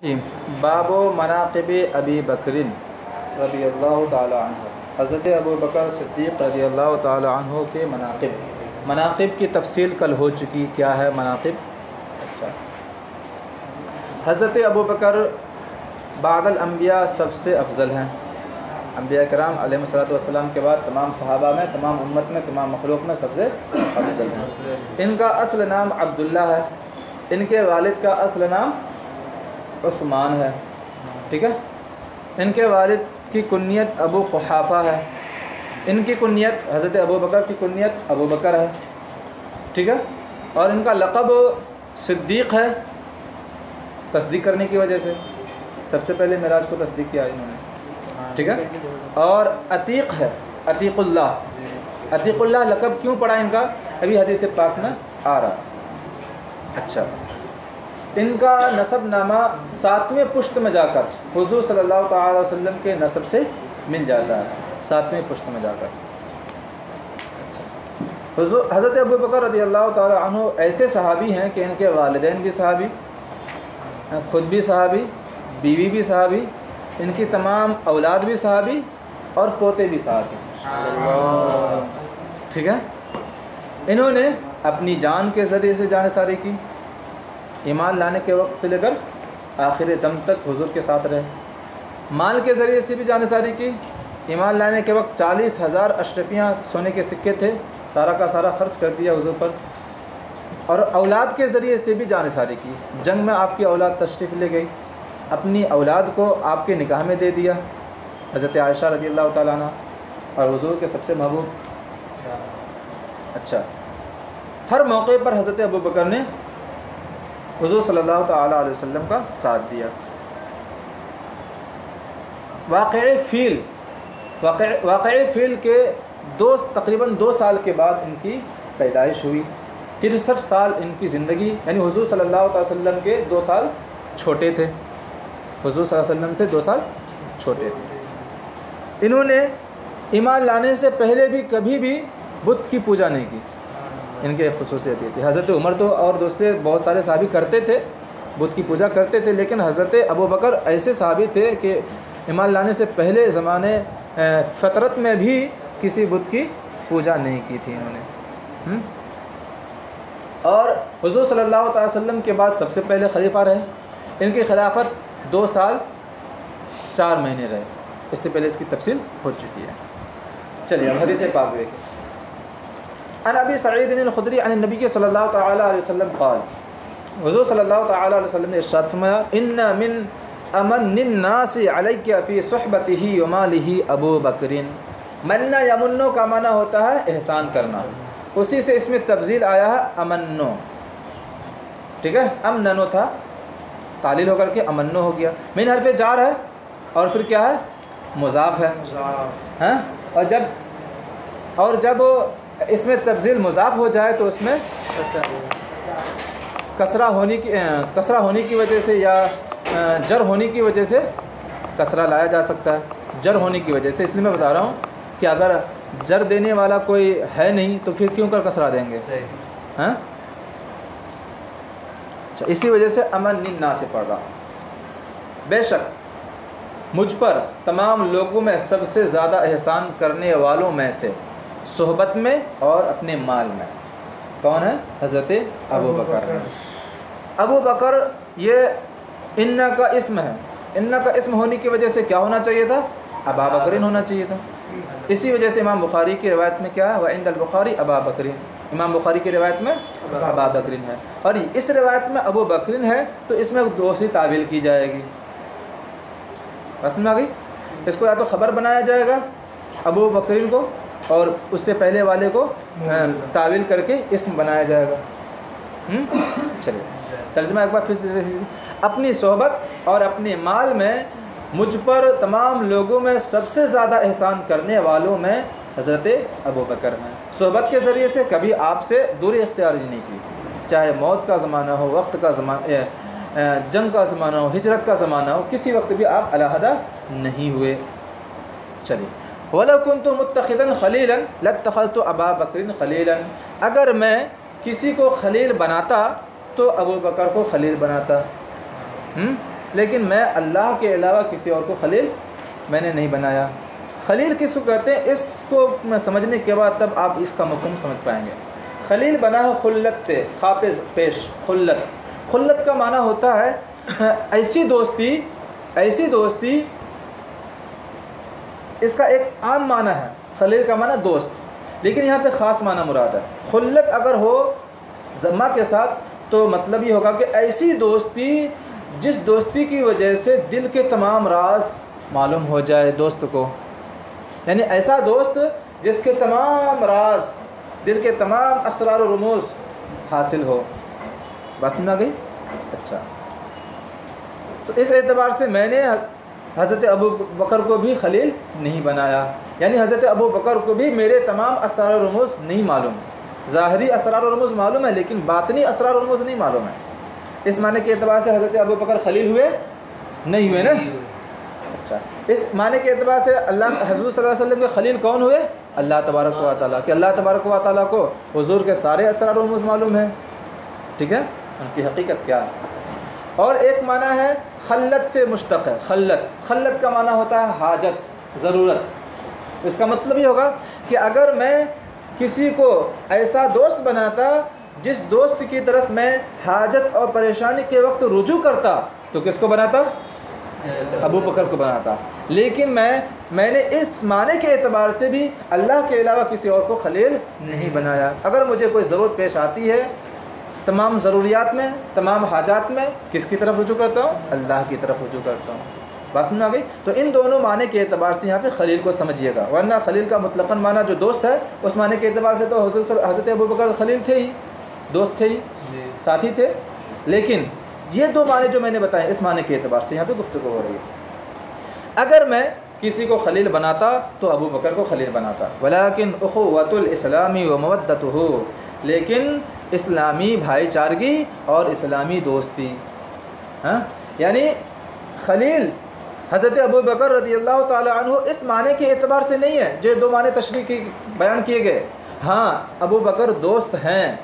باب مناقب ابی بکر رضی اللہ تعالی عنہ، حضرت ابو بکر صدیق رضی اللہ تعالی عنہ کے مناقب کی تفصیل کل ہو چکی۔ کیا ہے مناقب؟ اچھا، حضرت ابو بکر بعد الانبیاء سب سے افضل ہیں۔ انبیاء کرام علیہ الصلوۃ والسلام کے بعد تمام صحابہ میں، تمام امت میں، تمام مخلوق میں سب سے افضل ہیں۔ ان کا اصل نام عبداللہ ہے، ان کے والد کا اصل نام عثمان ہے، ٹھیک ہے۔ ان کے والد کی کنیت ابو قحافہ ہے، ان کی کنیت حضرت ابو بکر کی کنیت ابو بکر ہے، ٹھیک ہے۔ اور ان کا لقب صدیق ہے، تصدیق کرنے کی وجہ سے سب سے پہلے معراج کو تصدیق کیا انہوں نے، ٹھیک ہے۔ اور عتیق ہے، عتیق اللہ، عتیق اللہ لقب کیوں پڑا ان کا؟ ابھی حدیث پاک میں آ رہا۔ اچھا، ان کا نسب نامہ 7ویں پشت میں جا کر حضور صلی اللہ تعالی وسلم کے نسب سے مل جاتا ہے، 7ویں پشت میں جا کر۔ اچھا، حضرت ابو بکر رضی اللہ تعالی عنہ ایسے صحابی ہیں کہ ان کے والدین بھی صحابی، خود بھی صحابی، بیوی بھی صحابی، ان کی تمام اولاد بھی صحابی اور پوتے بھی صحابی، ٹھیک ہے۔ انہوں نے اپنی جان کے ذریعے سے جانثاری کی، ایمان لانے کے وقت سے لے کر آخر دم تک حضور کے ساتھ رہے۔ مال کے ذریعے سے بھی جانثاری کی، ایمان لانے کے وقت 40,000 اشرفیاں سونے کے سکے تھے، سارا کا سارا خرچ کر دیا حضور پر۔ اور اولاد کے ذریعے سے بھی جانثاری کی، جنگ میں آپ کی اولاد تشریف لے گئی، اپنی اولاد کو آپ کے نکاح میں دے دیا، حضرت عائشہ رضی اللہ تعالیٰ عنہ اور حضور کے سب سے محبوب۔ اچھا، ہر موقع پر حضرت ابو بکر نے حضور صلی اللہ تعالیٰ علیہ وسلم کا ساتھ دیا۔ واقعی فیل کے تقریباً 2 سال کے بعد ان کی پیدائش ہوئی۔ 63 سال ان کی زندگی، یعنی حضور صلی اللہ علیہ وسلم کے 2 سال چھوٹے تھے، حضور صلی اللہ علیہ وسلم سے 2 سال چھوٹے تھے۔ انہوں نے ایمان لانے سے پہلے بھی کبھی بھی بت کی پوجا نہیں کی، ان کے خصوصیت یہ تھی۔ حضرت عمر تو اور دوسرے بہت سارے صحابی کرتے تھے، بت کی پوجا کرتے تھے، لیکن حضرت ابو بکر ایسے صحابی تھے کہ ایمان لانے سے پہلے زمانے فطرت میں بھی کسی بت کی پوجا نہیں کی تھی انہوں نے۔ اور حضور صلی اللہ تعالی وسلم کے بعد سب سے پہلے خلیفہ رہے، ان کی خلافت 2 سال 4 مہینے رہے، اس سے پہلے اس کی تفصیل ہو چکی ہے۔ چلیے اب حدیث پاک دیکھیں۔ عن ابی سعید الخدری عن النبی صلی اللہ تعالی علیہ وسلم قال، حضور صلی اللہ تعالی علیہ وسلم نے ارشاد فرمایا، ان من امن الناس علیک فی صحبتہ ومالہ ابو بکر۔ منّا یمنو کا معنی ہوتا ہے احسان کرنا، اسی سے اس میں تبذیل آیا ہے امنو، ٹھیک ہے۔ امننو تھا، تعلیل ہو کر کے امنو ہو گیا۔ من حرف جار ہے اور پھر کیا ہے؟ مضاف ہے، ہاں۔ اور جب اس میں تبذیل مضاف ہو جائے تو اس میں کسرہ ہونے کی وجہ سے یا جر ہونے کی وجہ سے کسرہ لایا جا سکتا ہے، جر ہونے کی وجہ سے۔ اس لیے میں بتا رہا ہوں کہ اگر جر دینے والا کوئی ہے نہیں تو پھر کیوں کر کسرہ دیں گے، ہاں۔ اچھا، اسی وجہ سے امن ننا سے پڑھ رہا ہوں۔ بے شک مجھ پر تمام لوگوں میں سب سے زیادہ احسان کرنے والوں میں سے صحبت میں اور اپنے مال میں کون ہے؟ حضرت ابو بکر ہے۔ ابو بکر یہ ان کا اسم ہے، ان کا اسم ہونے کی وجہ سے کیا ہونا چاہیے تھا؟ ابا بکرین ہونا چاہیے تھا۔ اسی وجہ سے امام بخاری کی روایت میں کیا ہے؟ وعند البخاری ابا بکرین، امام بخاری کی روایت میں ابا بکرین ہے، اور اس روایت میں ابو بکرین ہے تو اس میں دوسری تعویل کی جائے گی، بس میں آ گئی۔ اس کو یا تو خبر بنایا جائے گا ابو بکرین کو، اور اس سے پہلے والے کو تعویل کر کے اسم بنایا جائے گا۔ چلیے ترجمہ ایک بار پھر سے، اپنی صحبت اور اپنے مال میں مجھ پر تمام لوگوں میں سب سے زیادہ احسان کرنے والوں میں حضرت ابو بکر ہیں۔ صحبت کے ذریعے سے کبھی آپ سے دوری اختیار نہیں کی، چاہے موت کا زمانہ ہو، وقت کا زمانہ، جنگ کا زمانہ ہو، ہجرت کا زمانہ ہو، کسی وقت بھی آپ علیحدہ نہیں ہوئے۔ چلیے، وَلَوْ كُنْتُ مُتَّخِذًا خَلِيلًا لَاتَّخَذْتُ أَبَا بَكْرٍ خَلِيلًا، اگر میں کسی کو خلیل بناتا تو ابو بکر کو خلیل بناتا۔ لیکن میں اللہ کے علاوہ کسی اور کو خلیل میں نے نہیں بنایا۔ خلیل کس کو کہتے ہیں، اس کو سمجھنے کے بعد تب آپ اس کا مفہوم سمجھ پائیں گے۔ خلیل بنا ہے خلت سے، خاپز پیش، خلت کا معنی ہوتا ہے ایسی دوستی، اس کا ایک عام معنی ہے، خلیل کا معنی دوست، لیکن یہاں پہ خاص معنی مراد ہے۔ خلت اگر ہو ضمہ کے ساتھ تو مطلب یہ ہوگا کہ ایسی دوستی جس دوستی کی وجہ سے دل کے تمام راز معلوم ہو جائے دوست کو، یعنی ایسا دوست جس کے تمام راز، دل کے تمام اسرار و رموز حاصل ہو۔ بات سمجھ آ گئی؟ اچھا، تو اس اعتبار سے میں نے حضرت ابو بکر کو بھی خلیل نہیں بنایا، یعنی حضرت ابو بکر کو بھی میرے تمام اسرار و رموز نہیں معلوم، ظاہری اسرار و رموز معلوم ہے لیکن باطنی اسرار و رموز نہیں معلوم ہے۔ اس معنی کے اعتبار سے حضرت ابو بکر خلیل ہوئے نہیں ہوئے نا؟ اچھا، اس معنی کے اعتبار سے اللہ حضور صلی اللہ علیہ وسلم کے خلیل کون ہوئے؟ اللہ تبارک و تعالیٰ، کہ اللہ تبارک و تعالیٰ کو حضور کے سارے اسرار و رموز معلوم ہیں، ٹھیک ہے، ان کی حقیقت کیا ہے۔ اور ایک معنی ہے خلت سے مشتق ہے، خلت کا معنی ہوتا ہے حاجت، ضرورت۔ اس کا مطلب یہ ہوگا کہ اگر میں کسی کو ایسا دوست بناتا جس دوست کی طرف میں حاجت اور پریشانی کے وقت رجوع کرتا تو کس کو بناتا؟ ابو بکر کو بناتا، لیکن میں نے اس معنی کے اعتبار سے بھی اللہ کے علاوہ کسی اور کو خلیل نہیں بنایا۔ اگر مجھے کوئی ضرورت پیش آتی ہے تمام ضروریات میں، تمام حاجات میں، کس کی طرف رجوع کرتا ہوں؟ اللہ کی طرف رجوع کرتا ہوں۔ بات سمجھ آ گئی؟ تو ان دونوں معنی کے اعتبار سے یہاں پہ خلیل کو سمجھیے گا، ورنہ خلیل کا مطلقاً معنی جو دوست ہے اس معنی کے اعتبار سے تو حضرت ابو بکر خلیل تھے ہی، دوست تھے ہی، ساتھی تھے، لیکن یہ دو معنی جو میں نے بتائے اس معنی کے اعتبار سے یہاں پہ گفتگو ہو رہی ہے۔ اگر میں کسی کو خلیل بناتا تو ابو بکر کو خلیل بناتا، ولیکن اخوۃ الاسلام و مودتہ، لیکن اسلامی بھائی چارگی اور اسلامی دوستی، ہاں، یعنی خلیل حضرت ابو بکر رضی اللہ تعالی عنہ اس معنی کے اعتبار سے نہیں ہے جو دو معنی تشریح کی بیان کیے گئے۔ ہاں، ابو بکر دوست ہیں،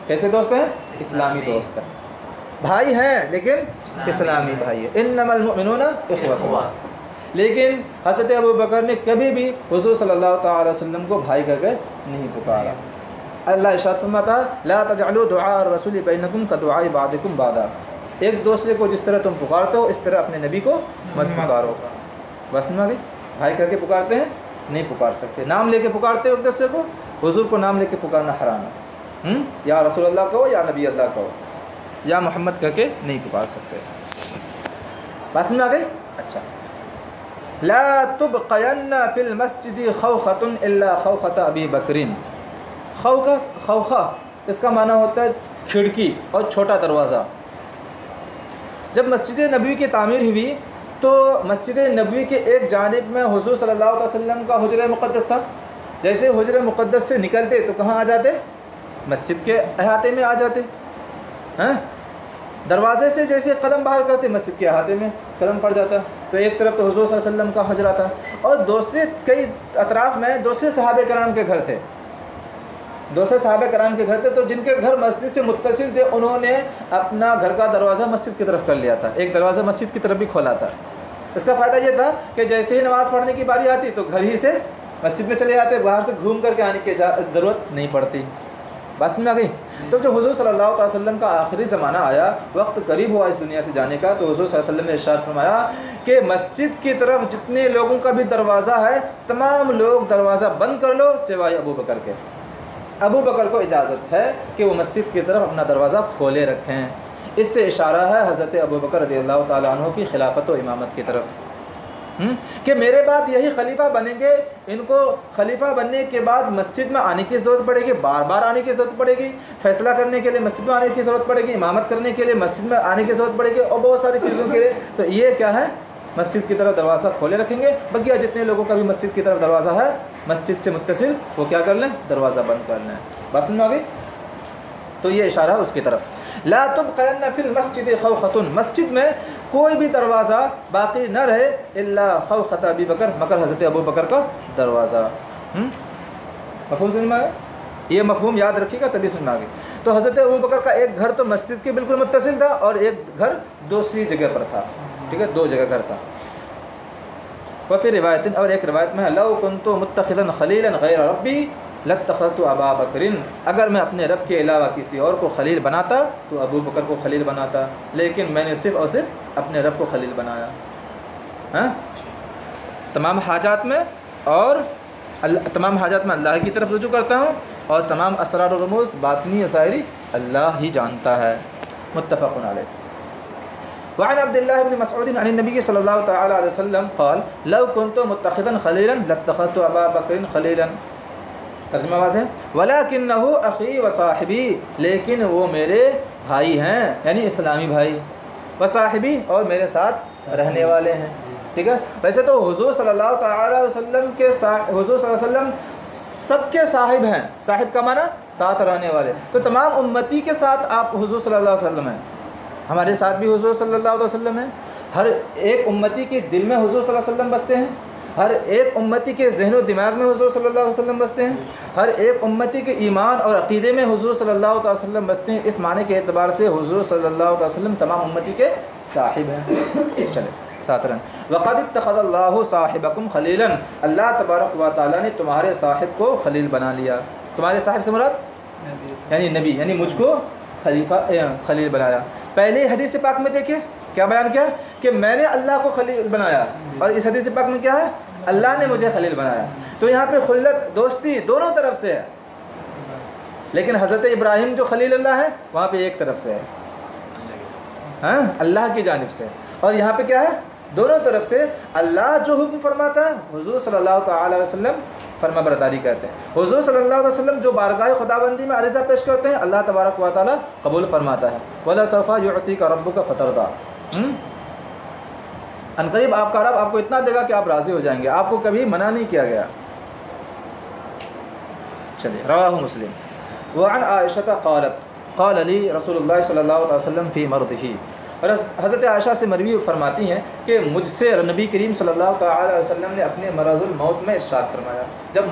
کیسے دوست ہیں؟ اسلامی دوست ہیں، بھائی ہیں لیکن اسلامی بھائی ہیں، انما المؤمنون اخوۃ۔ لیکن حضرت ابو بکر نے کبھی بھی حضور صلی اللہ تعالی وسلم کو بھائی کہہ کے نہیں پکارا۔ اللہ ارشاد فرماتا لا تجعلوا دعاء الرسول بینکم کدعاء بعضکم بعضا، ایک دوسرے کو جس طرح تم پکارتے ہو اس طرح اپنے نبی کو مت پکارو۔ بس سمجھ گئی؟ بھائی کہہ کے پکارتے ہیں، نہیں پکار سکتے۔ نام لے کے پکارتے ہو ایک دوسرے کو، حضور کو نام لے کے پکارنا حرام ہے، یا رسول اللہ کہو یا نبی اللہ کہو، یا محمد کہہ کے نہیں پکار سکتے۔ بات سمجھ آ گئی؟ اچھا، لا تبقین فی المسجد خوخۃ الا خوخۃ ابی بکر۔ خوخہ اس کا معنی ہوتا ہے کھڑکی اور چھوٹا دروازہ۔ جب مسجد نبوی کی تعمیر ہوئی تو مسجد نبوی کے ایک جانب میں حضور صلی اللہ علیہ وسلم کا حجرہ مقدس تھا۔ جیسے حجرہ مقدس سے نکلتے تو کہاں آ جاتے؟ مسجد کے احاطے میں آ جاتے، ہاں، دروازے سے جیسے قدم باہر کرتے مسجد کے احاطے میں قدم پڑ جاتا۔ تو ایک طرف تو حضور صلی اللہ علیہ وسلم کا حجرہ تھا اور دوسرے کئی اطراف میں دوسرے صحابہ کرام کے گھر تھے، تو جن کے گھر مسجد سے متصل تھے انہوں نے اپنا گھر کا دروازہ مسجد کی طرف کر لیا تھا، ایک دروازہ مسجد کی طرف بھی کھولا تھا۔ اس کا فائدہ یہ تھا کہ جیسے ہی نماز پڑھنے کی باری آتی تو گھر ہی سے مسجد میں چلے جاتے، باہر سے گھوم کر کے آنے کی ضرورت نہیں پڑتی۔ بس میں آ گئی؟ تو جب حضور صلی اللہ علیہ وسلم کا آخری زمانہ آیا، وقت قریب ہوا اس دنیا سے جانے کا، تو حضور صلی اللہ علیہ وسلم نے ارشاد فرمایا کہ مسجد کی طرف جتنے لوگوں کا بھی دروازہ ہے تمام لوگ دروازہ بند کر لو سوائے ابو بکر کے۔ ابو بکر کو اجازت ہے کہ وہ مسجد کی طرف اپنا دروازہ کھولے رکھیں۔ اس سے اشارہ ہے حضرت ابو بکر رضی اللہ تعالیٰ عنہ کی خلافت و امامت کی طرف، کہ میرے بعد یہی خلیفہ بنیں گے، ان کو خلیفہ بننے کے بعد مسجد میں آنے کی ضرورت پڑے گی، بار بار آنے کی ضرورت پڑے گی، فیصلہ کرنے کے لیے مسجد میں آنے کی ضرورت پڑے گی، امامت کرنے کے لیے مسجد میں آنے کی ضرورت پڑے گی اور بہت ساری چیزوں کے لیے۔ تو یہ کیا ہے؟ مسجد کی طرف دروازہ کھولے رکھیں گے، بقیہ جتنے لوگوں کا بھی مسجد کی طرف دروازہ ہے مسجد سے متصل وہ کیا کر لیں؟ دروازہ بند کر لیں۔ بات سمجھ آ گئی؟ تو یہ اشارہ ہے اس کی طرف۔ لا تبقین فی المسجد خوخۃ، مسجد میں کوئی بھی دروازہ باقی نہ رہے الا خوخۃ ابی بکر، مگر حضرت ابو بکر کا دروازہ۔ مفہوم سمجھ میں آیا؟ یہ مفہوم یاد رکھیے گا تبھی سمجھ میں آ گئی۔ تو حضرت ابو بکر کا ایک گھر تو مسجد کے بالکل متصل تھا اور ایک گھر دوسری جگہ پر تھا، ٹھیک ہے، 2 جگہ کرتا. وفی روایت، اور ایک روایت میں لو کنت متخذا خلیلا غیر ربی لاتخذت ابا بکر، اگر میں اپنے رب کے علاوہ کسی اور کو خلیل بناتا تو ابو بکر کو خلیل بناتا، لیکن میں نے صرف اور صرف اپنے رب کو خلیل بنایا. ہاں، تمام حاجات میں، اور تمام حاجات میں اللہ کی طرف رجوع کرتا ہوں، اور تمام اسرار و رموز باطنی و ظاہری اللہ ہی جانتا ہے. متفق علیہ. وعن عبد الله بن مسعود عن النبي صلى الله تعالى عليه وسلم قال لو كنت متخذا خليلا لاتخذت ابا بكر خليلا. ترجمہ واضح ہے، ولكنه اخي وصاحبي، لیکن وہ میرے بھائی ہیں، یعنی اسلامی بھائی، وصاحبی، اور میرے ساتھ رہنے والے ہیں. ٹھیک ہے. ویسے تو حضور صلی اللہ تعالی علیہ وسلم کے حضور صلی اللہ علیہ وسلم سب کے صاحب ہیں. صاحب کا معنی ساتھ رہنے والے، تو تمام امتی کے ساتھ آپ حضور صلی اللہ علیہ وسلم ہیں. ہمارے ساتھ بھی حضور صلی اللہ علیہ وسلم ہیں. ہر ایک امتی کے دل میں حضور صلی اللہ علیہ وسلم بستے ہیں، ہر ایک امتی کے ذہن و دماغ میں حضور صلی اللہ علیہ وسلم بستے ہیں، ہر ایک امتی کے ایمان اور عقیدے میں حضور صلی اللہ علیہ وسلم بستے ہیں. اس معنی کے اعتبار سے حضور صلی اللہ علیہ وسلم تمام امتی کے صاحب ہیں. چلے ساتھ رن. وقد اتخذ اللہ صاحبکم خلیلا، اللہ تبارک و تعالیٰ نے تمہارے صاحب کو خلیل بنا لیا. تمہارے صاحب سے مراد یعنی نبی، یعنی مجھ کو خلیفہ خلیل بنایا. پہلے حدیث پاک میں دیکھیں کیا بیان کیا کہ میں نے اللہ کو خلیل بنایا، اور اس حدیث پاک میں کیا ہے، اللہ نے مجھے خلیل بنایا. تو یہاں پہ خلت، دوستی دونوں طرف سے ہے، لیکن حضرت ابراہیم جو خلیل اللہ ہے وہاں پہ ایک طرف سے ہے، ہاں، اللہ کی جانب سے. اور یہاں پہ کیا ہے، دونوں طرف سے. اللہ جو حکم فرماتا ہے حضور صلی اللہ تعالی علیہ وسلم فرما برداری کرتے ہیں. حضور صلی اللہ علیہ وسلم جو بارگاہ خداوندی میں عریضہ پیش کرتے ہیں اللہ تبارک و تعالی قبول فرماتا ہے. وَلَسَوْفَ يُعْطِيكَ رَبُّكَ فَتَرْضَىٰ، ان قریب آپ کا رب آپ کو اتنا دے گا کہ آپ راضی ہو جائیں گے، آپ کو کبھی منع نہیں کیا گیا. چلیے، رواہ مسلم. وعن عائشہ قالت قال لي رسول اللہ صلی اللہ علیہ وسلم فی مرضه، اور حضرت عائشہ سے مروی فرماتی ہیں کہ مجھ سے نبی کریم صلی اللہ تعالی علیہ وسلم نے اپنے مرض الموت میں ارشاد فرمایا. جب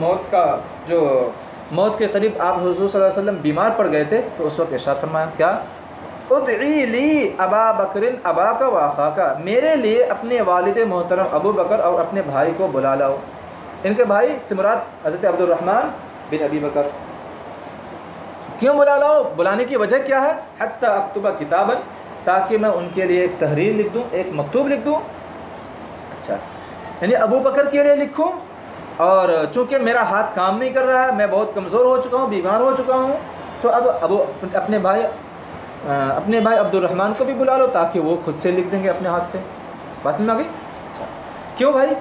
موت کے قریب آپ حضور صلی اللہ علیہ وسلم بیمار پڑ گئے تھے تو اس وقت ارشاد فرمایا کیا، ادعی لی ابا بکر اباک و اخاک، میرے لیے اپنے والد محترم ابو بکر اور اپنے بھائی کو بلا لاؤ. ان کے بھائی سے مراد حضرت عبد الرحمن بن ابی بکر. کیوں بلا لاؤ، بلانے کی وجہ کیا ہے، حتی اکتب کتابا، تاکہ میں ان کے لیے ایک تحریر لکھ دوں، ایک مکتوب لکھ دوں. اچھا، یعنی ابو بکر کے لیے لکھوں، اور چونکہ میرا ہاتھ کام نہیں کر رہا ہے، میں بہت کمزور ہو چکا ہوں، بیمار ہو چکا ہوں، تو اب اپنے بھائی عبد الرحمن کو بھی بلا لو تاکہ وہ خود سے لکھ دیں گے اپنے ہاتھ سے. بات سمجھ آ گئی. اچھا، کیوں بھائی،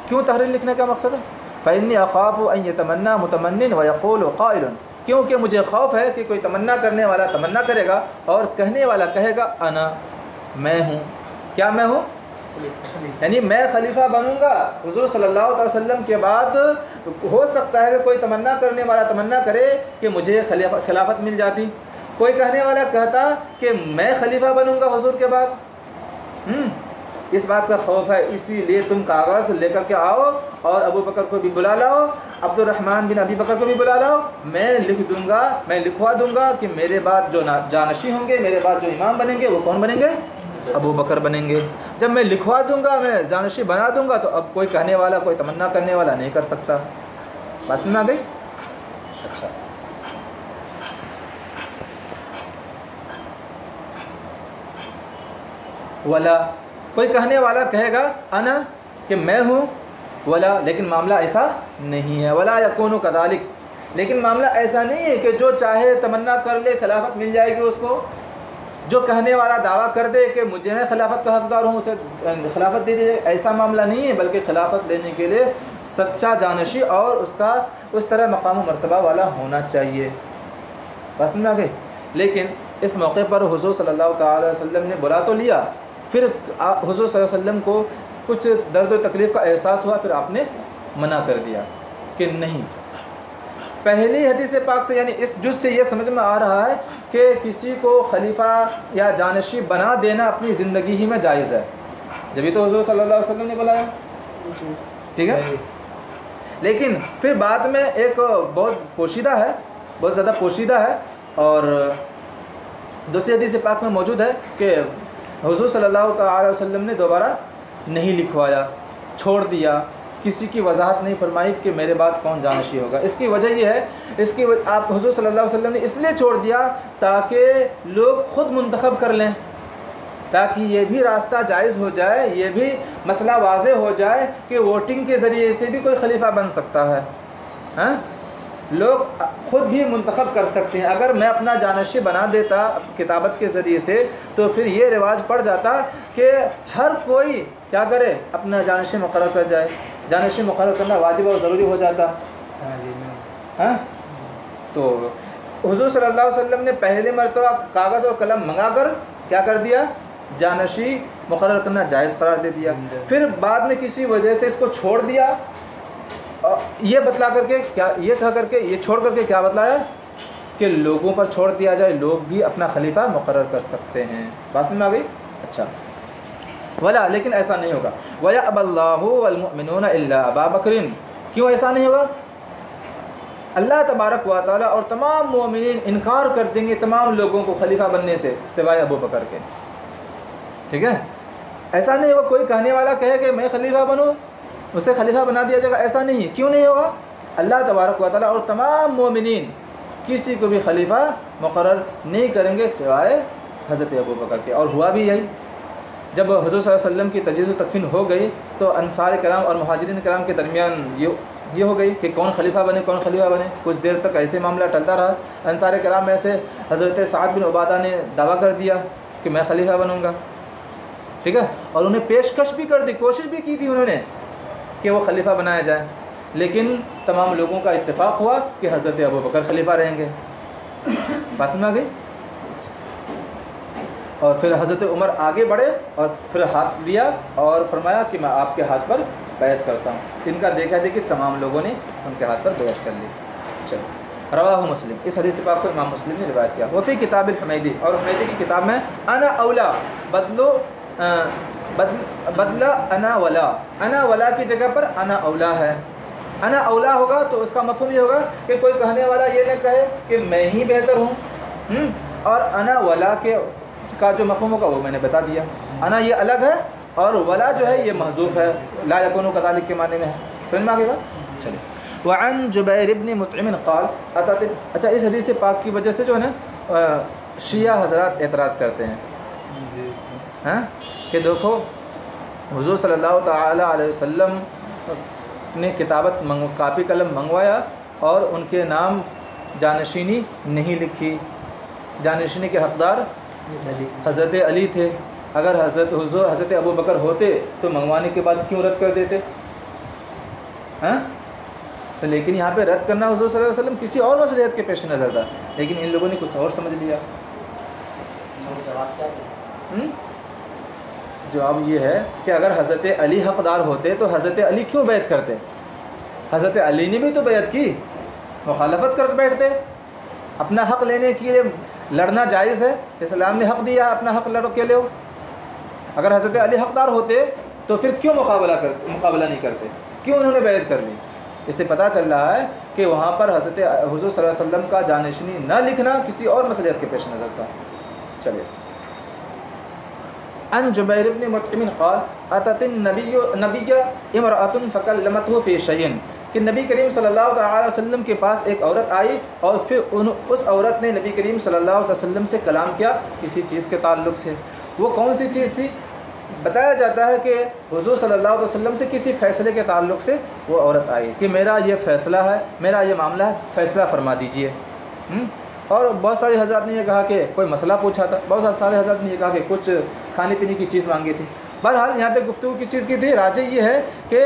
کیوں تحریر لکھنے کا مقصد ہے، فإني أخاف أن يتمنى متمن ويقول قائل، کیونکہ مجھے خوف ہے کہ کوئی تمنا کرنے والا تمنا کرے گا اور کہنے والا کہے گا انا، میں ہوں. کیا میں ہوں، یعنی میں خلیفہ بنوں گا حضور صلی اللہ علیہ وسلم کے بعد. ہو سکتا ہے کہ کوئی تمنا کرنے والا تمنا کرے کہ مجھے خلافت مل جاتی، کوئی کہنے والا کہتا کہ میں خلیفہ بنوں گا حضور کے بعد. اس بات کا خوف ہے، اسی لیے تم کاغذ لے کر کے آؤ اور ابو بکر کو بھی بلا لاؤ، عبد الرحمن بن ابی بکر کو بھی بلا لاؤ. میں لکھ دوں گا، میں لکھوا دوں گا کہ میرے بعد جو جانشی ہوں گے، میرے بعد جو امام بنیں گے وہ کون بنیں گے، ابو بکر بنیں گے. جب میں لکھوا دوں گا، میں جانشی بنا دوں گا، تو اب کوئی کہنے والا، کوئی تمنا کرنے والا نہیں کر سکتا. بس میں آ گئی. اچھا، ولا، کوئی کہنے والا کہے گا انا، کہ میں ہوں، ولا، لیکن معاملہ ایسا نہیں ہے. ولا یکون کذالک، لیکن معاملہ ایسا نہیں ہے کہ جو چاہے تمنا کر لے خلافت مل جائے گی اس کو. جو کہنے والا دعویٰ کر دے کہ مجھے میں خلافت کا حقدار ہوں اسے خلافت دے دیجیے، ایسا معاملہ نہیں ہے. بلکہ خلافت لینے کے لیے سچا جانشی اور اس کا اس طرح مقام و مرتبہ والا ہونا چاہیے. بس میں آ گئی. لیکن اس موقع پر حضور صلی اللہ تعالی وسلم نے بلا تو لیا، پھر حضور صلی اللہ علیہ وسلم کو کچھ درد و تکلیف کا احساس ہوا، پھر آپ نے منع کر دیا کہ نہیں. پہلی حدیث پاک سے یعنی اس جز سے یہ سمجھ میں آ رہا ہے کہ کسی کو خلیفہ یا جانشی بنا دینا اپنی زندگی ہی میں جائز ہے. جبھی تو حضور صلی اللہ علیہ وسلم نے بلایا، ٹھیک ہے. لیکن پھر بعد میں ایک بہت پوشیدہ ہے، بہت زیادہ پوشیدہ ہے، اور دوسری حدیث پاک میں موجود ہے کہ حضور صلی اللہ تعالی علیہ وسلم نے دوبارہ نہیں لکھوایا، چھوڑ دیا، کسی کی وضاحت نہیں فرمائی کہ میرے بعد کون جانشی ہوگا۔ اس کی وجہ یہ ہے، آپ حضور صلی اللہ علیہ وسلم نے اس لیے چھوڑ دیا تاکہ لوگ خود منتخب کر لیں، تاکہ یہ بھی راستہ جائز ہو جائے، یہ بھی مسئلہ واضح ہو جائے کہ ووٹنگ کے ذریعے سے بھی کوئی خلیفہ بن سکتا ہے، ہاں، لوگ خود بھی منتخب کر سکتے ہیں۔ اگر میں اپنا جانشی بنا دیتا کتابت کے ذریعے سے تو پھر یہ رواج پڑ جاتا کہ ہر کوئی کیا کرے، اپنا جانشی مقرر کر جائے، جانشی مقرر کرنا واجب اور ضروری ہو جاتا، ہاں۔ تو حضور صلی اللہ علیہ وسلم نے پہلی مرتبہ کاغذ اور قلم منگا کر کیا کر دیا، جانشی مقرر کرنا جائز قرار دے دیا۔ پھر بعد میں کسی وجہ سے اس کو چھوڑ دیا، یہ بتلا کر کے کیا، یہ کہا کر کے، یہ چھوڑ کر کے کیا بتلایا کہ لوگوں پر چھوڑ دیا جائے، لوگ بھی اپنا خلیفہ مقرر کر سکتے ہیں۔ بات سمجھ میں آ گئی؟ اچھا، ولا، لیکن ایسا نہیں ہوگا۔ وَيَأْبَى اللَّهُ وَالْمُؤْمِنُونَ إِلَّا أَبَا بَكْرٍ، کیوں ایسا نہیں ہوگا؟ اللہ تبارک و تعالیٰ اور تمام مومنین انکار کر دیں گے تمام لوگوں کو خلیفہ بننے سے سوائے ابو بکر کے، ٹھیک ہے؟ ایسا نہیں ہوگا کوئی کہنے والا کہے کہ میں خلیفہ بنوں، اسے خلیفہ بنا دیا جائے گا، ایسا نہیں ہے۔ کیوں نہیں ہوگا؟ اللہ تبارک و تعالیٰ اور تمام مومنین کسی کو بھی خلیفہ مقرر نہیں کریں گے سوائے حضرت ابو بکر کے۔ اور ہوا بھی یہی، جب حضور صلی اللہ علیہ وسلم کی تجہیز و تکفین ہو گئی تو انصار کرام اور مہاجرین کرام کے درمیان یہ ہو گئی کہ کون خلیفہ بنے، کون خلیفہ بنے۔ کچھ دیر تک ایسے معاملہ ٹلتا رہا۔ انصار کرام میں سے حضرت سعد بن عبادہ نے دعویٰ کر دیا کہ میں خلیفہ بنوں گا، ٹھیک ہے، اور انہیں پیشکش بھی کر دی، کوشش بھی کی تھی انہوں نے کہ وہ خلیفہ بنایا جائے، لیکن تمام لوگوں کا اتفاق ہوا کہ حضرت ابو بکر خلیفہ رہیں گے۔ بات میں آ گئی؟ اور پھر حضرت عمر آگے بڑھے اور پھر ہاتھ لیا اور فرمایا کہ میں آپ کے ہاتھ پر بیعت کرتا ہوں۔ ان کا دیکھا دیکھی تمام لوگوں نے ان کے ہاتھ پر بیعت کر لی۔ چلو، رواہ مسلم، اس حدیث پاک کو امام مسلم نے روایت کیا۔ وفی کتاب الحمیدی، اور حمیدی کی کتاب میں انا اولا بدلا انا ولا، انا ولا کی جگہ پر انا اولا ہے۔ انا اولا ہوگا تو اس کا مفہوم یہ ہوگا کہ کوئی کہنے والا یہ نہ کہے کہ میں ہی بہتر ہوں، اور انا ولا کا جو مفہوم ہوگا وہ میں نے بتا دیا۔ انا یہ الگ ہے اور ولا جو ہے یہ محذوف ہے، لا یکون کذالک کے معنی میں ہے۔ سمجھ میں آ گئی بات؟ چلیے۔ وعن جبیر بن مطعم قال اتت، اچھا اس حدیث پاک کی وجہ سے جو ہے نا شیعہ حضرات اعتراض کرتے ہیں، ہاں، کہ دیکھو حضور صلی اللہ تعالی علیہ وسلم نے کتابت کاپی قلم منگوایا اور ان کے نام جانشینی نہیں لکھی، جانشینی کے حقدار حضرت علی تھے۔ اگر حضرت ابو بکر ہوتے تو منگوانے کے بعد کیوں رد کر دیتے، ہاں؟ تو لیکن یہاں پہ رد کرنا حضور صلی اللہ علیہ وسلم کسی اور مصلحت کے پیش نظر تھا، لیکن ان لوگوں نے کچھ اور سمجھ لیا۔ جواب یہ ہے کہ اگر حضرت علی حقدار ہوتے تو حضرت علی کیوں بیعت کرتے؟ حضرت علی نے بھی تو بیعت کی، مخالفت کر بیٹھتے۔ اپنا حق لینے کے لیے لڑنا جائز ہے، اسلام نے حق دیا، اپنا حق لڑ کے لو۔ اگر حضرت علی حقدار ہوتے تو پھر کیوں مقابلہ نہیں کرتے، کیوں انہوں نے بیعت کر لی؟ اس سے پتہ چل رہا ہے کہ وہاں پر حضرت حضور صلی اللہ علیہ وسلم کا جانشینی نہ لکھنا کسی اور مصلحت کے پیش نظر تھا۔ چلیے۔ ان جبیر بن مطعم قال اتت النبی امرأۃ فکلمته فی شیء، کہ نبی کریم صلی اللہ تعالی وسلم کے پاس ایک عورت آئی اور پھر اس عورت نے نبی کریم صلی اللہ علیہ وسلم سے کلام کیا کسی چیز کے تعلق سے۔ وہ کون سی چیز تھی؟ بتایا جاتا ہے کہ حضور صلی اللہ علیہ وسلم سے کسی فیصلے کے تعلق سے وہ عورت آئی کہ میرا یہ فیصلہ ہے، میرا یہ معاملہ ہے، فیصلہ فرما دیجئے۔ اور بہت سارے حضرات نے یہ کہا کہ کوئی مسئلہ پوچھا تھا، بہت سارے حضرات نے یہ کہا کہ کچھ کھانے پینے کی چیز مانگی تھی۔ بہرحال یہاں پہ گفتگو کس چیز کی تھی؟ راجع یہ ہے کہ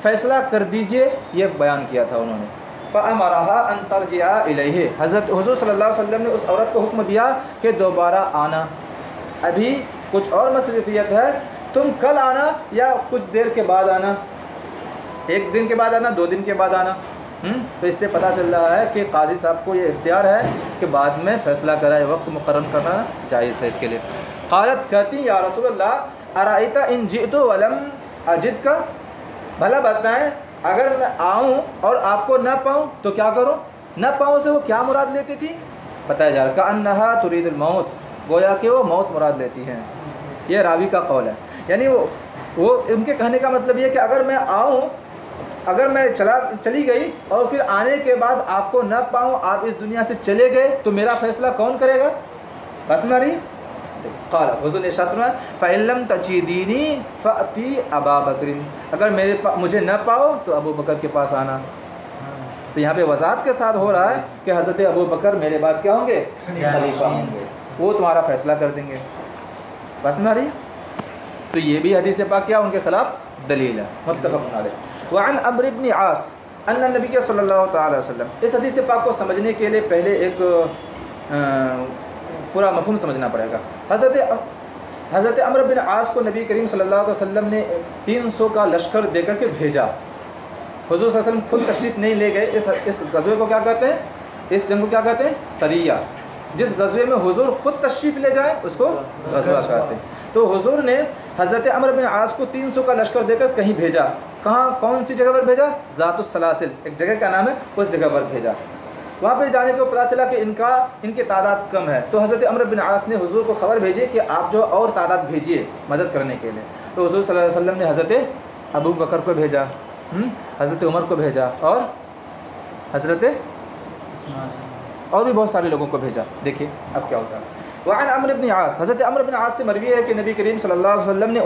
فیصلہ کر دیجئے، یہ بیان کیا تھا انہوں نے۔ فَأَمَرَهَا أَن تَرْجِعَ إِلَيْهِ، حضرت حضور صلی اللہ علیہ وسلم نے اس عورت کو حکم دیا کہ دوبارہ آنا، ابھی کچھ اور مصروفیت ہے، تم کل آنا یا کچھ دیر کے بعد آنا، ایک دن کے بعد آنا، 2 دن کے بعد آنا۔ تو اس سے پتہ چل رہا ہے کہ قاضی صاحب کو یہ اختیار ہے کہ بعد میں فیصلہ کرائے، وقت مقرر کرنا جائز ہے اس کے لیے۔ قالت، کہتی یا رسول اللہ ارائیت ان جئت ولم اجدک، بھلا بتائیں اگر میں آؤں اور آپ کو نہ پاؤں تو کیا کروں؟ نہ پاؤں سے وہ کیا مراد لیتی تھی؟ بتایا جا رہا کہ انہا ترید الموت، گویا کہ وہ موت مراد لیتی ہیں، یہ راوی کا قول ہے، یعنی وہ ان کے کہنے کا مطلب یہ کہ اگر میں آؤں، اگر میں چلی گئی اور پھر آنے کے بعد آپ کو نہ پاؤں، آپ اس دنیا سے چلے گئے، تو میرا فیصلہ کون کرے گا؟ بس میری قال حضور نے ارشاد فرمایا فَإِن لَّمْ تَجِدِينِي فَأْتِي أَبَا بَكْرٍ، اگر مجھے نہ پاؤ تو ابو بکر کے پاس آنا۔ تو یہاں پہ وضاحت کے ساتھ ہو رہا ہے کہ حضرت ابو بکر میرے بعد کیا ہوں گے؟ خلیفہ ہوں گے، وہ تمہارا فیصلہ کر دیں گے۔ بس میری تو یہ بھی حدیث پاک کیا ان کے خلاف دلیل ہے، متفق علیہ۔ وعن عمرو بن عاص ان النبی صلی اللہ تعالی وسلم، اس حدیث پاک کو سمجھنے کے لیے پہلے ایک پورا مفہوم سمجھنا پڑے گا۔ حضرت عمرو بن عاص کو نبی کریم صلی اللہ علیہ وسلم نے 300 کا لشکر دے کر کے بھیجا۔ حضور صلی اللہ علیہ وسلم خود تشریف نہیں لے گئے۔ اس غزوے کو کیا کہتے ہیں؟ اس جنگ کو کیا کہتے ہیں؟ سریہ۔ جس غزوے میں حضور خود تشریف لے جائے اس کو غزوہ کہتے ہیں۔ تو حضور نے حضرت عمرو بن عاص کو 300 کا لشکر دے کر کہیں بھیجا۔ کہاں، کون سی جگہ پر بھیجا؟ ذات السلاسل، ایک جگہ کا نام ہے، اس جگہ پر بھیجا۔ وہاں پہ جانے کو پتہ چلا کہ ان کی تعداد کم ہے، تو حضرت عمرو بن عاص نے حضور کو خبر بھیجی کہ آپ جو اور تعداد بھیجیے مدد کرنے کے لیے۔ تو حضور صلی اللہ علیہ وسلم نے حضرت ابو بکر کو بھیجا، حضرت عمر کو بھیجا، اور حضرت اور بھی بہت سارے لوگوں کو بھیجا۔ دیکھیے اب کیا ہوتا ہے۔ وعن عمرو بن عاص، حضرت عمرو بن عاص سے مروی ہے کہ نبی کریم صلی اللہ علیہ وسلم نے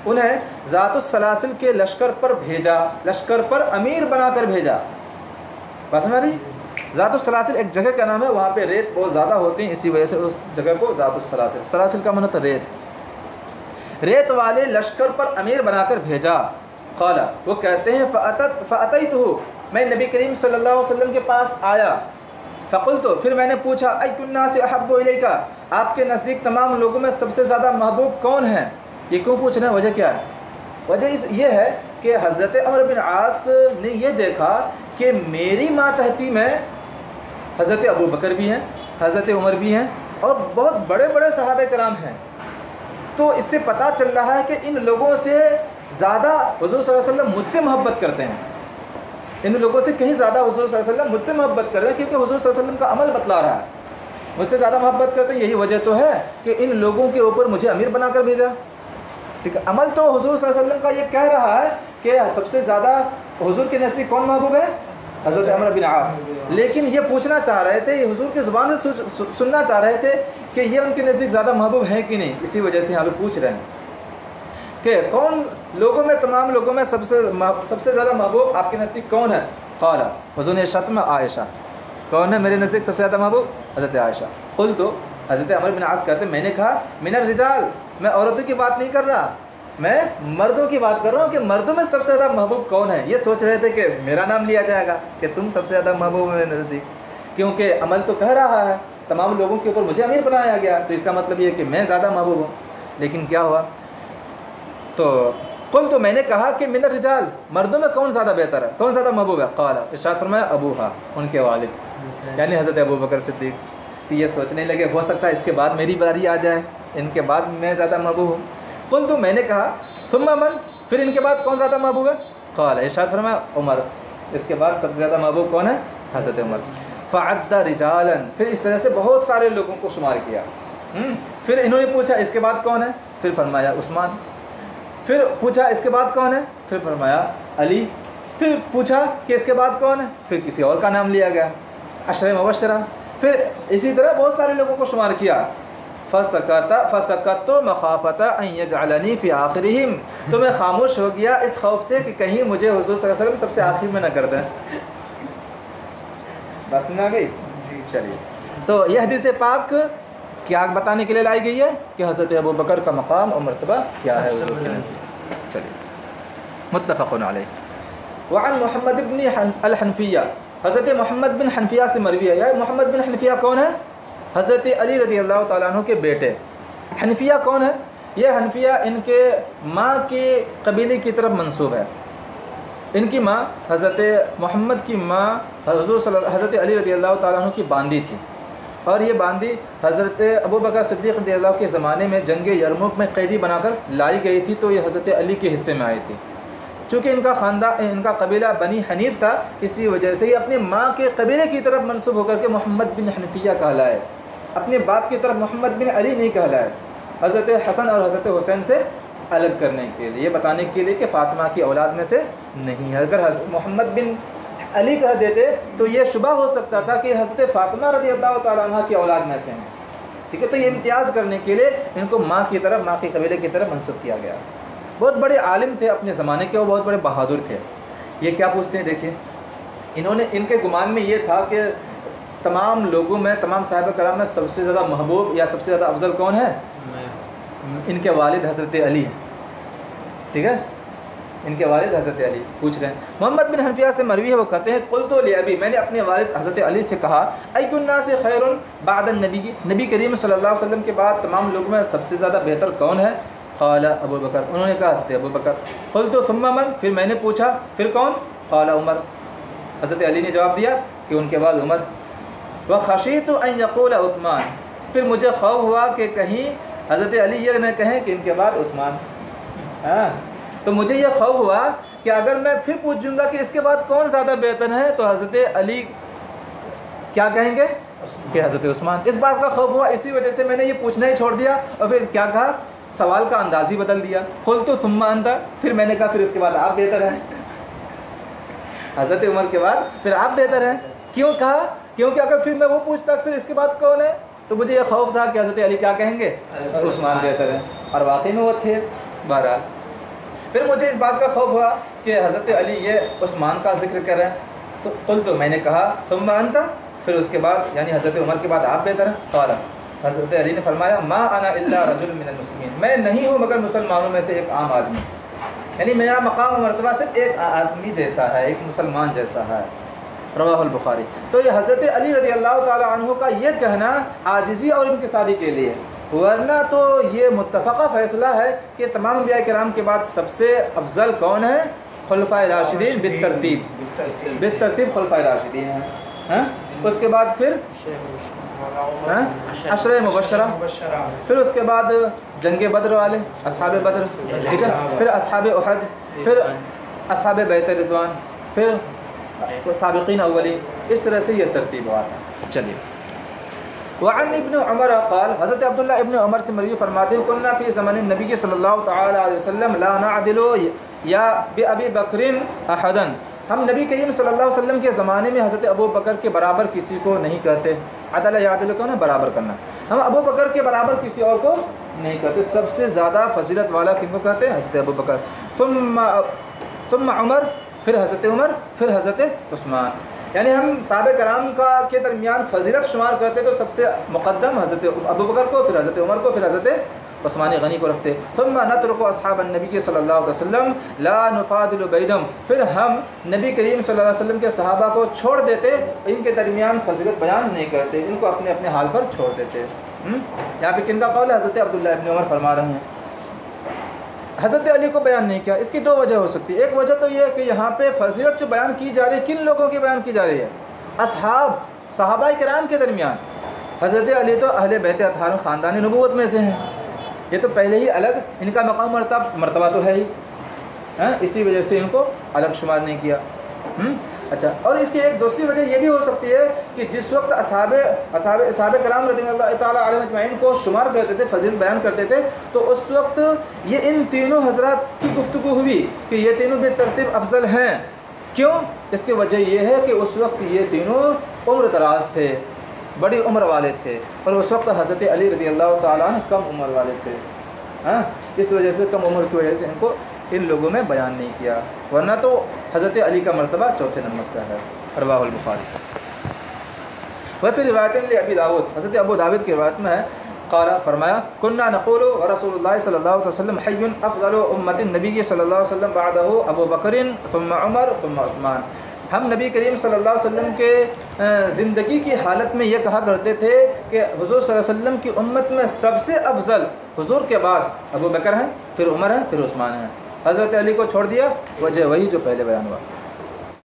انہیں ذات السلاسل کے لشکر پر بھیجا، لشکر پر امیر بنا کر بھیجا۔ بس ہماری ذات السلاسل ایک جگہ کا نام ہے، وہاں پہ ریت بہت زیادہ ہوتی ہیں، اسی وجہ سے اس جگہ کو ذات السلاسل، سلاسل کا مطلب ریت، ریت والے لشکر پر امیر بنا کر بھیجا۔ قال، وہ کہتے ہیں فأتیتہ، میں نبی کریم صلی اللہ علیہ وسلم کے پاس آیا، فقلت، پھر میں نے پوچھا ای الناس احب الیک، آپ کے نزدیک تمام لوگوں میں سب سے زیادہ محبوب کون ہے؟ یہ کیوں پوچھنا ہے؟ وجہ کیا ہے؟ وجہ یہ ہے کہ حضرت عمرو بن عاص نے یہ دیکھا کہ میری ماتحتی میں حضرت ابو بکر بھی ہیں، حضرت عمر بھی ہیں، اور بہت بڑے بڑے صحابہ کرام ہیں، تو اس سے پتہ چل رہا ہے کہ ان لوگوں سے زیادہ حضور صلی اللہ علیہ وسلم مجھ سے محبت کرتے ہیں، ان لوگوں سے کہیں زیادہ حضور صلی اللہ علیہ وسلم مجھ سے محبت کر رہے ہیں، کیونکہ حضور صلی اللہ علیہ وسلم کا عمل بتلا رہا ہے، مجھ سے زیادہ محبت کرتے ہیں۔ یہی وجہ تو ہے کہ ان لوگوں کے اوپر مجھے امیر بنا کر بھیجا۔ ٹھیک ہے، عمل تو حضور صلی اللہ علیہ وسلم کا یہ کہہ رہا ہے کہ سب سے زیادہ حضور کے نزدیک کون محبوب ہے؟ حضرت عمرو بن عاص، لیکن یہ پوچھنا چاہ رہے تھے، یہ حضور کی زبان سے سننا چاہ رہے تھے کہ یہ ان کے نزدیک زیادہ محبوب ہیں کہ نہیں، اسی وجہ سے یہاں پہ پوچھ رہے ہیں کہ کون لوگوں میں، تمام لوگوں میں سب سے زیادہ محبوب آپ کے نزدیک کون ہے؟ قال، حضور نے ارشاد میں عائشہ، کون ہے میرے نزدیک سب سے زیادہ محبوب؟ حضرت عائشہ۔ قلت، حضرت عمرو بن عاص کہتے ہیں میں نے کہا من الرجال، میں عورتوں کی بات نہیں کر رہا، میں مردوں کی بات کر رہا ہوں کہ مردوں میں سب سے زیادہ محبوب کون ہے۔ یہ سوچ رہے تھے کہ میرا نام لیا جائے گا کہ تم سب سے زیادہ محبوب میرے نزدیک، کیونکہ عمل تو کہہ رہا ہے تمام لوگوں کے اوپر مجھے امیر بنایا گیا، تو اس کا مطلب یہ ہے کہ میں زیادہ محبوب ہوں۔ لیکن کیا ہوا؟ تو قل، تو میں نے کہا کہ من الرجال، مردوں میں کون زیادہ بہتر ہے، کون زیادہ محبوب ہے؟ قال، ارشاد فرمایا ابوہا، ان کے والد، یعنی حضرت ابو بکر صدیق۔ تو یہ سوچنے لگے ہو سکتا ہے اس کے بعد میری باری آ جائے، ان کے بعد میں زیادہ محبوب ہوں۔ قل، تو میں نے کہا ثم من، پھر ان کے بعد کون زیادہ محبوب ہے؟ قال، ارشاد فرمایا عمر، اس کے بعد سب سے زیادہ محبوب کون ہے؟ حضرت عمر۔ فعد رجالا، پھر اس طرح سے بہت سارے لوگوں کو شمار کیا۔ پھر انہوں نے پوچھا اس کے بعد کون ہے؟ پھر فرمایا عثمان۔ پھر پوچھا اس کے بعد کون ہے؟ پھر فرمایا علی۔ پھر پوچھا کہ اس کے بعد کون ہے؟ پھر کسی اور کا نام لیا گیا، عشرہ مبشرہ۔ پھر اسی طرح بہت سارے لوگوں کو شمار کیا۔ فسکت مخافۃ ان یجعلنی فی آخرہم، تو میں خاموش ہو گیا اس خوف سے کہ کہیں مجھے حضور صلی اللہ علیہ وسلم سب سے آخر میں نہ کر دیں۔ بس میں آ گئی؟ چلیے، تو یہ حدیث پاک کیا بتانے کے لیے لائی گئی ہے کہ حضرت ابو بکر کا مقام اور مرتبہ کیا ہے حضور کے نزدیک۔ چلیے، متفق علیہ۔ وعن محمد بن الحنفیہ، حضرت محمد بن حنفیہ سے مروی ہے۔ یا محمد بن حنفیہ کون ہے؟ حضرت علی رضی اللہ تعالیٰ عنہ کے بیٹے۔ حنفیہ کون ہے؟ یہ حنفیہ ان کے ماں کے قبیلے کی طرف منسوب ہے۔ ان کی ماں، حضرت محمد کی ماں حضرت علی رضی اللہ تعالیٰ عنہ کی باندی تھی، اور یہ باندی حضرت ابو بکر صدیق رضی اللہ کے زمانے میں جنگ یرموک میں قیدی بنا کر لائی گئی تھی، تو یہ حضرت علی کے حصے میں آئی تھی۔ چونکہ ان کا قبیلہ بنی حنیف تھا، اسی وجہ سے یہ اپنی ماں کے قبیلے کی طرف منسوب ہو کر کے محمد بن حنفیہ کہلائے، اپنے باپ کی طرف محمد بن علی نہیں کہلائے۔ حضرت حسن اور حضرت حسین سے الگ کرنے کے لیے، یہ بتانے کے لیے کہ فاطمہ کی اولاد میں سے نہیں ہے۔ اگر حضرت محمد بن علی کہہ دیتے تو یہ شبہ ہو سکتا تھا کہ حضرت فاطمہ رضی اللہ تعالیٰ عنہ کی اولاد میں سے ہیں، ٹھیک ہے۔ تو یہ امتیاز کرنے کے لیے ان کو ماں کی طرف، ماں کے قبیلے کی طرف منسوب کیا گیا۔ بہت بڑے عالم تھے اپنے زمانے کے، وہ بہت بڑے بہادر تھے۔ یہ کیا پوچھتے ہیں، دیکھیں ان کے گمان میں یہ تھا کہ تمام لوگوں میں، تمام صحابہ کرام میں سب سے زیادہ محبوب یا سب سے زیادہ افضل کون ہے؟ ان کے والد حضرت علی ہیں، ٹھیک ہے، ان کے والد حضرت علی پوچھ رہے ہیں۔ محمد بن حنفیہ سے مروی ہے، وہ کہتے ہیں قلت لابی، میں نے اپنے والد حضرت علی سے کہا ای الناس خیر بعد النبی، نبی کریم صلی اللہ علیہ وسلم کے بعد تمام لوگوں میں سب سے زیادہ بہتر کون ہے؟ قال ابو بکر، انہوں نے کہا حضرت ابو بکر۔ قلت ثم من، پھر میں نے پوچھا پھر کون؟ قال عمر، حضرت علی نے جواب دیا کہ ان کے بعد عمر۔ وخشیت ان یقول عثمان، پھر مجھے خوف ہوا کہ کہیں حضرت علی یہ نہ کہیں کہ ان کے بعد عثمان، ہاں، تو مجھے یہ خوف ہوا کہ اگر میں پھر پوچھوں گا کہ اس کے بعد کون زیادہ بہتر ہے تو حضرت علی کیا کہیں گے کہ حضرت عثمان۔ اس بات کا خوف ہوا، اسی وجہ سے میں نے یہ پوچھنا ہی چھوڑ دیا اور پھر کیا کہا، سوال کا انداز ہی بدل دیا۔ قلت ثم انت، پھر میں نے کہا پھر اس کے بعد آپ بہتر ہیں، حضرت عمر کے بعد پھر آپ بہتر ہیں۔ کیوں کہا؟ کیونکہ اگر پھر میں وہ پوچھتا پھر اس کے بعد کون ہے تو مجھے یہ خوف تھا کہ حضرت علی کیا کہیں گے، عثمان بہتر ہیں، اور واقعی میں وہ تھے۔ بہرحال پھر مجھے اس بات کا خوف ہوا کہ حضرت علی یہ عثمان کا ذکر کر رہے ہیں، تو قلت، میں نے کہا ثم انت، پھر اس کے بعد یعنی حضرت عمر کے بعد آپ بہتر ہیں۔ قال، حضرت علی نے فرمایا ما انا الا رجل من المسلمین، میں نہیں ہوں مگر مسلمانوں میں سے ایک عام آدمی، یعنی میرا مقام و مرتبہ صرف ایک آدمی جیسا ہے، ایک مسلمان جیسا ہے۔ رواہ البخاری۔ تو یہ حضرت علی رضی اللہ تعالیٰ عنہ کا یہ کہنا عاجزی اور انکساری کے لیے، ورنہ تو یہ متفقہ فیصلہ ہے کہ تمام انبیاء کرام کے بعد سب سے افضل کون ہے؟ خلفائے راشدین بالترتیب خلفائے راشدین ہیں، اس کے بعد پھر عشرہ مبشرہ، پھر اس کے بعد جنگ بدر والے اصحاب بدر، ٹھیک ہے، پھر اصحاب احد، پھر اصحاب بیت رضوان، پھر سابقین اولین، اس طرح سے یہ ترتیب ہوا ہے۔ چلیے، وعن ابن عمر قال، حضرت عبداللہ ابن عمر سے مروی فرماتے ہیں کننا فی زمن النبی صلی اللہ تعالی علیہ وسلم لا نعدل یا بابی بکر احدا، ہم نبی کریم صلی اللہ علیہ وسلم کے زمانے میں حضرت ابو بکر کے برابر کسی کو نہیں کہتے۔ عدل یعدل کو نا برابر کرنا، ہم ابو بکر کے برابر کسی اور کو نہیں کہتے۔ سب سے زیادہ فضیلت والا کن کو کہتے ہیں؟ حضرت ابو بکر، ثم عمر، پھر حضرت عمر، پھر حضرت عثمان۔ یعنی ہم صحابہ کرام کے درمیان فضیلت شمار کرتے تو سب سے مقدم حضرت ابو بکر کو، پھر حضرت عمر کو، پھر حضرت عثمان غنی کو رکھتے۔ ثم نترک اصحاب النبی صلی اللہ علیہ وسلم لا نفاضل بینہم، پھر ہم نبی کریم صلی اللہ علیہ وسلم کے صحابہ کو چھوڑ دیتے، ان کے درمیان فضیلت بیان نہیں کرتے، ان کو اپنے اپنے حال پر چھوڑ دیتے۔ یہاں پہ کن کا قول ہے؟ حضرت عبداللہ ابن عمر فرما رہے ہیں حضرت علی کو بیان نہیں کیا۔ اس کی دو وجہ ہو سکتی ہے، ایک وجہ تو یہ ہے کہ یہاں پہ فضیلت جو بیان کی جا رہی ہے کن لوگوں کی بیان کی جا رہی ہے؟ صحابہ کرام کے درمیان۔ حضرت علی تو اہل بیت اطہار خاندان نبوت میں سے ہیں، یہ تو پہلے ہی الگ، ان کا مقام مرتبہ تو ہے ہی، اسی وجہ سے ان کو الگ شمار نہیں کیا۔ اچھا، اور اس کی ایک دوسری وجہ یہ بھی ہو سکتی ہے کہ جس وقت اصحاب کرام رضی اللہ تعالیٰ علیہ اجمعین کو شمار کرتے تھے، فضیلت بیان کرتے تھے، تو اس وقت یہ ان تینوں حضرات کی گفتگو ہوئی کہ یہ تینوں بھی ترتیب افضل ہیں۔ کیوں؟ اس کی وجہ یہ ہے کہ اس وقت یہ تینوں عمر دراز تھے، بڑی عمر والے تھے، اور اس وقت حضرت علی رضی اللہ تعالیٰ عنہ کم عمر والے تھے، اس وجہ سے کم عمر کی وجہ سے ان کو ان لوگوں میں بیان نہیں کیا، ورنہ تو حضرت علی کا مرتبہ چوتھے نمبر کا ہے۔ رواہ البخاری۔ وفی روایت ابی داود، حضرت ابو داود کی روایت میں ہے، قال، فرمایا کننا نقول ورسول اللہ صلی اللہ علیہ وسلم حی افضل امت النبی صلی اللہ علیہ وسلم بعدہ ابو بکر ثم عمر ثم عثمان، ہم نبی کریم صلی اللہ علیہ وسلم کے زندگی کی حالت میں یہ کہا کرتے تھے کہ حضور صلی اللہ علیہ وسلم کی امت میں سب سے افضل حضور کے بعد ابو بکر ہیں، پھر عمر ہیں، پھر عثمان ہیں۔ حضرت علی کو چھوڑ دیا، وجہ وہی جو پہلے بیان ہوا۔